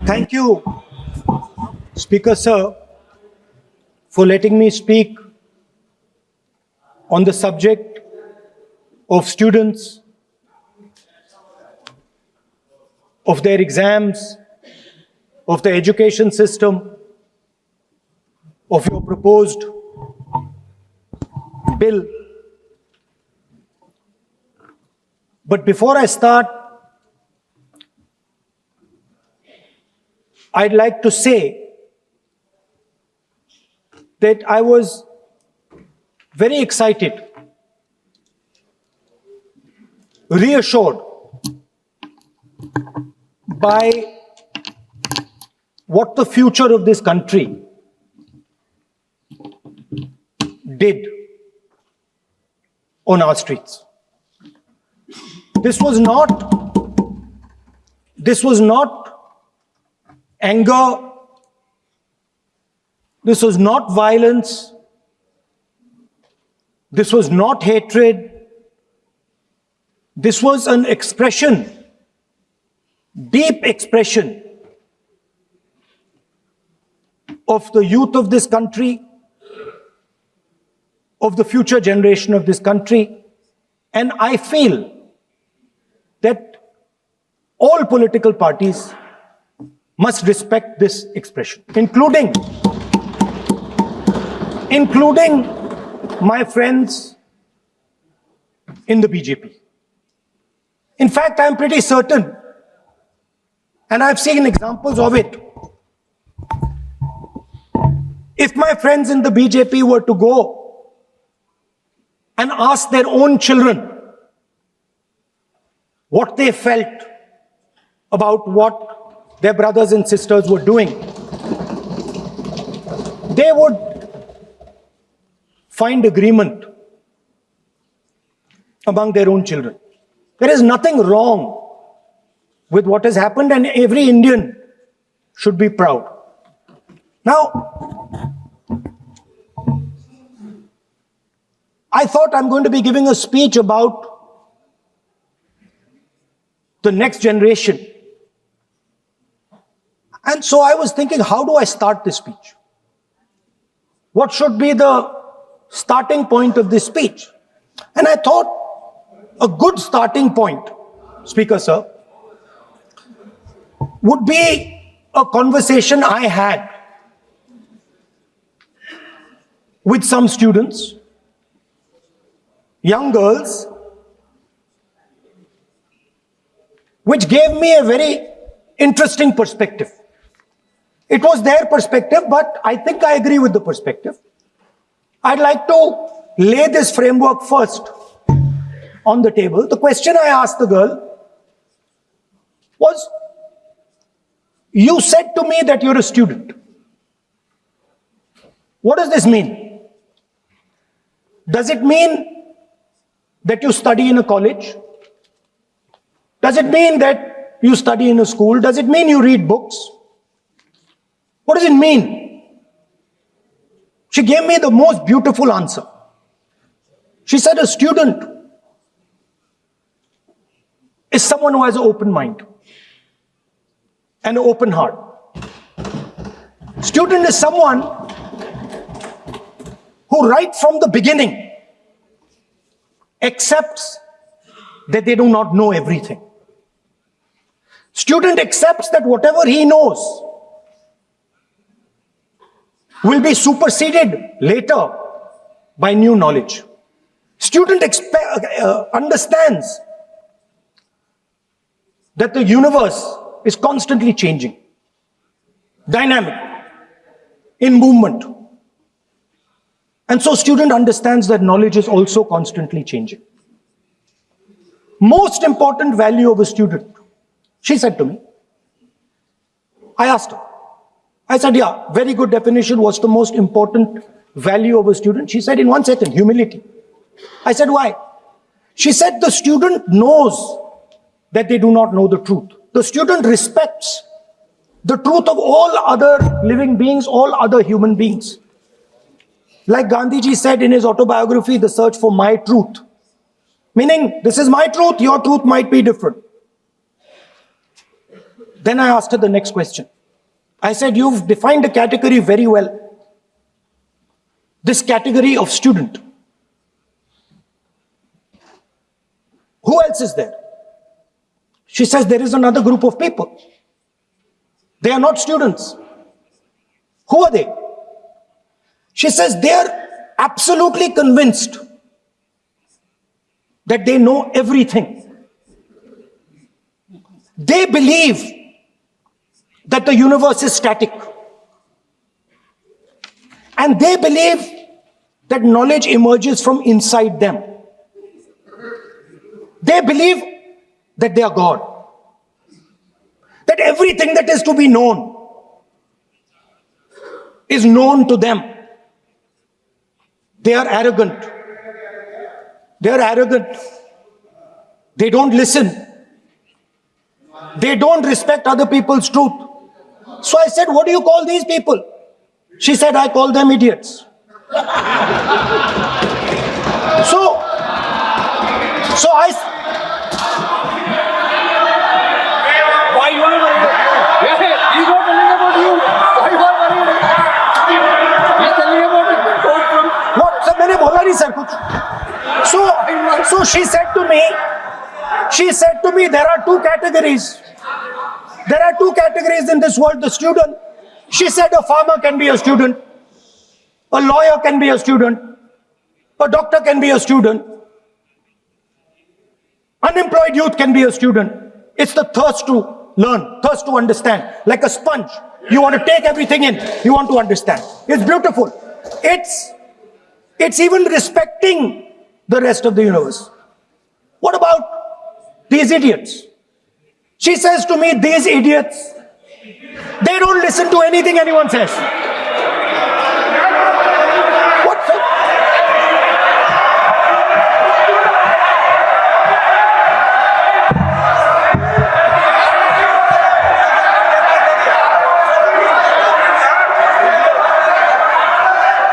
Thank you, Speaker Sir, for letting me speak on the subject of students, of their exams, of the education system, of your proposed bill. But before I start, I'd like to say that I was very excited, reassured by what the future of this country did on our streets. This was not anger. This was not violence. This was not hatred. This was an expression, deep expression of the youth of this country, of the future generation of this country. And I feel that all political parties must respect this expression, including my friends in the BJP. In fact, I'm pretty certain, and I've seen examples of it, if my friends in the BJP were to go and ask their own children what they felt about what their brothers and sisters were doing, they would find agreement among their own children. There is nothing wrong with what has happened, and every Indian should be proud. Now, I thought I'm going to be giving a speech about the next generation. And so I was thinking, how do I start this speech? What should be the starting point of this speech? And I thought a good starting point, Speaker Sir, would be a conversation I had with some students, young girls, which gave me a very interesting perspective. It was their perspective, but I think I agree with the perspective. I'd like to lay this framework first on the table. The question I asked the girl was, you said to me that you're a student. What does this mean? Does it mean that you study in a college? Does it mean that you study in a school? Does it mean you read books? What does it mean? She gave me the most beautiful answer. She said a student is someone who has an open mind and an open heart. Student is someone who right from the beginning accepts that they do not know everything. Student accepts that whatever he knows will be superseded later by new knowledge. Student understands that the universe is constantly changing, dynamic, in movement. And so student understands that knowledge is also constantly changing. Most important value of a student, she said to me. I asked her. I said, yeah, very good definition. What's the most important value of a student? She said in 1 second, humility. I said, why? She said the student knows that they do not know the truth. The student respects the truth of all other living beings, all other human beings. Like Gandhiji said in his autobiography, The Search for My Truth. Meaning, this is my truth, your truth might be different. Then I asked her the next question. I said, you've defined a category very well. This category of student. Who else is there? She says, there is another group of people. They are not students. Who are they? She says, they are absolutely convinced that they know everything. They believe that the universe is static. And they believe that knowledge emerges from inside them. They believe that they are God. That everything that is to be known is known to them. They are arrogant. They are arrogant. They don't listen. They don't respect other people's truth. So I said, what do you call these people? She said, I call them idiots. So I... Why you are worried? Yeah, he's not telling about you. Why you are worried? He's telling about it. What? Sir, मैंने बोला नहीं sir कुछ. So she said to me, there are two categories. There are two categories in this world, the student. She said a farmer can be a student. A lawyer can be a student. A doctor can be a student. Unemployed youth can be a student. It's the thirst to learn, thirst to understand. Like a sponge. You want to take everything in. You want to understand. It's beautiful. It's even respecting the rest of the universe. What about these idiots? She says to me, these idiots, they don't listen to anything anyone says. What?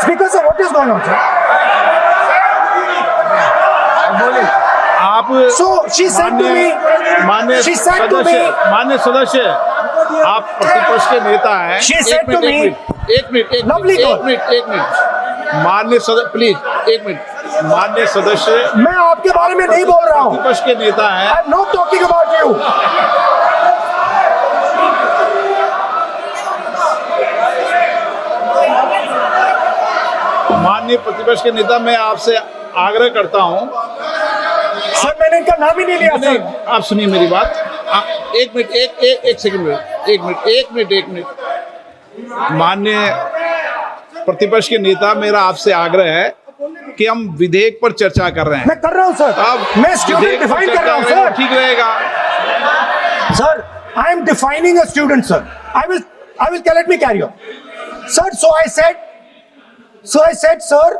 Speaker sir, what is going on, sir? So she said to me, मान्य सदस्य, आप प्रतिपक्ष के नेता हैं. she said to me, एक minute मान्य सदस्य, प्लीज एक मिनट. मान्य सदस्य, मैं आपके बारे में नहीं बोल रहा हूँ. प्रतिपक्ष के नेता हैं. I'm not talking about you. माननीय प्रतिपक्ष के नेता, मैं आपसे आग्रह करता हूं. सर मैंने इनका नाम ही नहीं लिया सर. आप सुनिए मेरी बात. एक मिनट, एक सेकंड, एक मिनट. माननीय प्रतिपक्ष के नेता, मेरा आपसे आग्रह है कि हम विधेयक पर चर्चा कर रहे हैं. मैं कर रहा हूं सर. मैं स्टूडेंट डिफाइन कर रहा हूं सर. ठीक रहेगा sir. I am defining a student, sir. I will let me carry on. Sir, so I said, sir,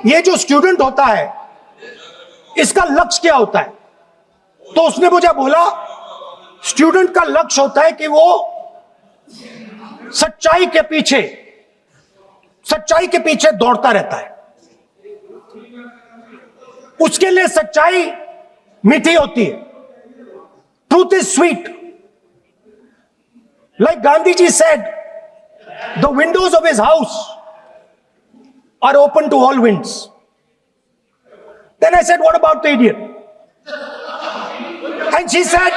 ये जो स्टूडेंट होता है, इसका लक्ष्य क्या होता है? तो उसने मुझे बोला, स्टूडेंट का लक्ष्य होता है कि वो सच्चाई के पीछे दौड़ता रहता है. उसके लिए सच्चाई मीठी होती है. Truth is sweet. Like Gandhiji said, the windows of his house are open to all winds. Then I said, what about the idiot? And she said,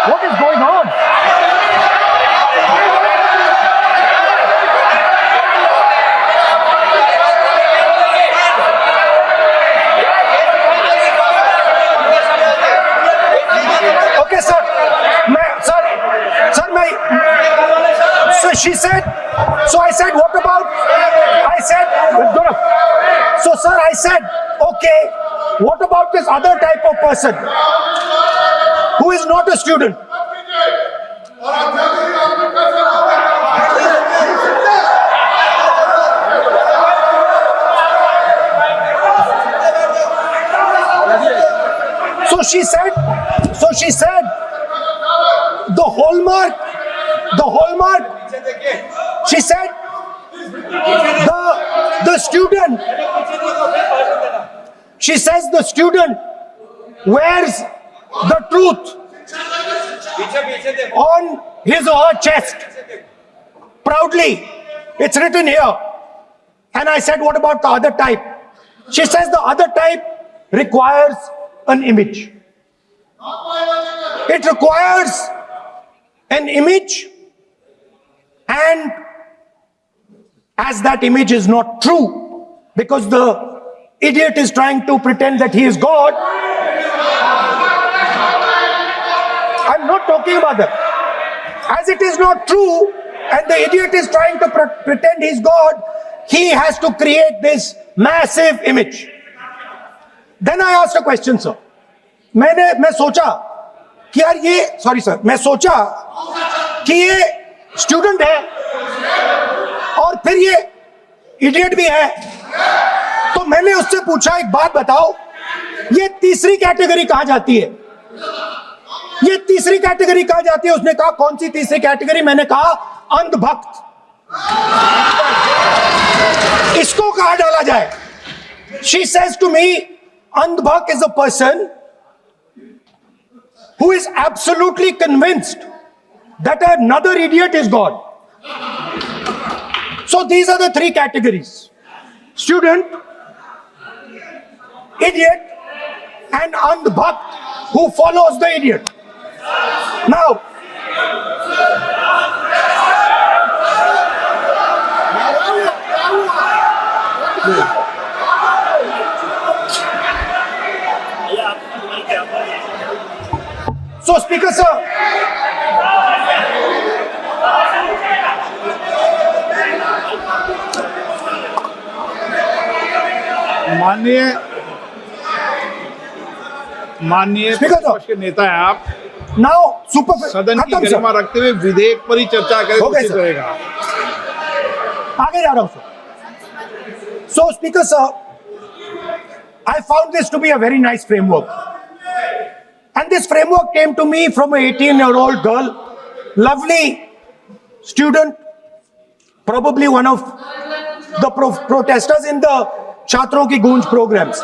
what is going on? Okay, sir. So she said, so I said, what about? I said, so sir, I said, okay, what about this other type of person who is not a student? So she said, the hallmark, she said, the student, she says the student wears the truth on his or her chest. Proudly, it's written here. And I said, what about the other type? She says the other type requires an image. It requires an image, and as that image is not true, because the idiot is trying to pretend that he is God. I'm not talking about that. As it is not true, and the idiot is trying to pretend he's God, he has to create this massive image. Then I asked a question, sir. मैं सोचा कि यार ये, sorry sir, मैं सोचा कि ये student है और फिर ये इडियट भी है, तो मैंने उससे पूछा, एक बात बताओ, ये तीसरी कैटेगरी कहां जाती है? ये तीसरी कैटेगरी कहां जाती है? उसने कहा, कौन सी तीसरी कैटेगरी? मैंने कहा, अंध भक्त। इसको कहां डाला जाए? She says to me, Andh Bhakt is a person who is absolutely convinced that another idiot is God. So these are the three categories: student, idiot, and Andh Bhakt, who follows the idiot. Now, so Speaker sir, माननीय Speaker sir, विपक्ष के नेता है आप, now super सदन की खत्म sir, गरिमा रखते हुए विधेयक पर ही चर्चा करें तो हो गए उचित सर। रहेगा। आगे जा रहा हूं sir. So Speaker sir, I found this to be a very nice framework. And this framework came to me from an 18-year-old girl, lovely student, probably one of the protesters in the Chhatron Ki Goonj programs.